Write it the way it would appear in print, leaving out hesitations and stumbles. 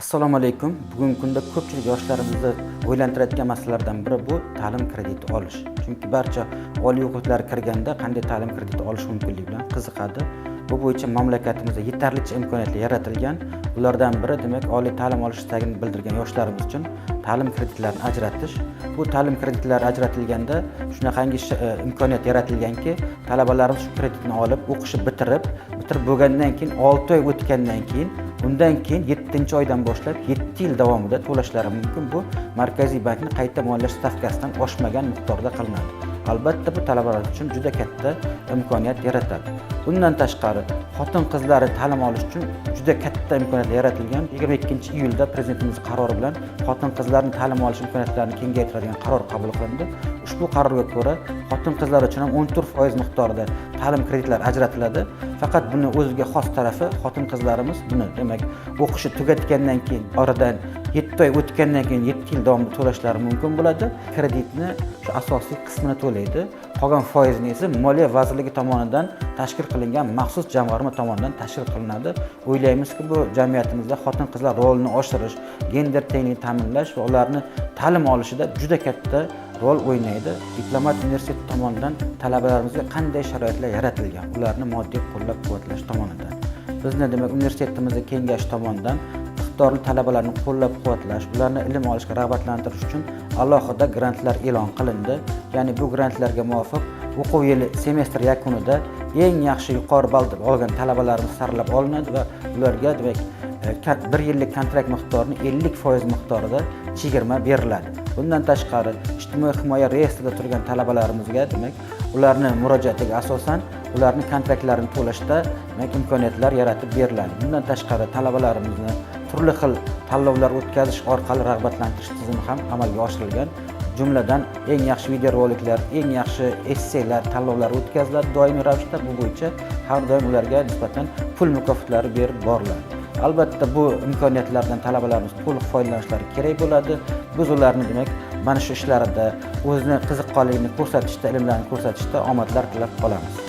Assalomu alaykum. Bugungi kunda ko'pchilik yoshlarimizni o'ylantirayotgan masalalardan biri bu ta'lim krediti olish. Chunki barcha oliy o'quvchilar kirganda qanday ta'lim krediti olish mumkinligi bilan qiziqadi. Bu bo'yicha mamlakatimizda yetarlicha imkoniyatlar yaratilgan. Ulardan biri demak oliy ta'lim olish istagini bildirgan yoshlarimiz uchun ta'lim kreditlarini ajratish. Bu ta'lim kreditlari ajratilganda shunaqangi imkoniyat yaratilganki, talabalarimiz shu kreditni olib, o'qishni bitirib bo'lgandan keyin 6 oy o'tgandan keyin undan keyin 7-oydan boshlab 7 yil davomida to'lashlari mumkin. Bu Markaziy bankning qayta moliyash stavkasidan oshmagan miqdorda qilinadi. Albatta bu talabalar uchun juda katta imkoniyat yaratadi. Bundan tashqari xotin-qizlar ta'lim olish uchun juda katta imkoniyatlar yaratilgan. 22-iyulda prezidentimiz qarori bilan xotin-qizlarning ta'lim olish imkoniyatlarini kengaytiradigan qaror qabul qilindi. Ushbu qarorga ko'ra xotin-qizlar uchun ham 14% miqdorida ta'lim kreditlari ajratiladi. Faqat buni o'ziga xos tarafi xotin-qizlarimiz buni demak o'qishni tugatgandan keyin oradan 7 oy o'tgandan keyin 7 yil davomida to'lashlari mumkin bo'ladi. Kreditni shu asosiy qismini to'laydi. Qolgan foizni esa Moliya vazirligi tomonidan tashkil qilingan maxsus jamg'arma tomonidan tashkil qilinadi. O'ylaymizki, bu jamiyatimizda xotin-qizlar rolini oshirish, gender tengligini ta'minlash va ularni ta'lim olishida juda katta rol o'ynaydi. Diplomat universitet tomonidan talabalarimizga qanday sharoitlar yaratilgan, ularni moddiy qo'llab-quvvatlash tomonidan. Bizni demak universitetimizning kengashi tomonidan iqtidorli talabalarni qo'llab-quvvatlash, ularni ilm olishga rag'batlantirish uchun alohida grantlar e'lon qilindi. Ya'ni bu grantlarga muvofiq o'quv yili semestr yakunida eng yaxshi yuqori ball olgan talabalarimiz saralab olinadi va ularga demak 1 yillik kontrakt miqdorini 50% miqdorida chegirma beriladi. Bundan tashqari ijtimoiy himoya reyestrida turgan talabalarimizga demak ularni murojaatiga asosan ularning kontraktlarini to'lashda demak imkoniyatlar yaratib beriladi. Bundan tashqari talabalarimizni turli xil tanlovlar o'tkazish orqali rag'batlantirish tizimi ham amalga oshirilgan. Jumladan eng yaxshi videoroliklar, eng yaxshi esseylar tanlovlari o'tkaziladi doimiy ravishda. Bu bo'yicha har doim ularga nisbatan pul mukofotlari berib boriladi. Albatta bu imkoniyatlardan talabalarimiz to'liq foydalanishlari kerak bo'ladi. Biz ularni demak mana shu ishlarida o'zini qiziqqonligini ko'rsatishda, ilmlarini ko'rsatishda omadlar tilab qolamiz.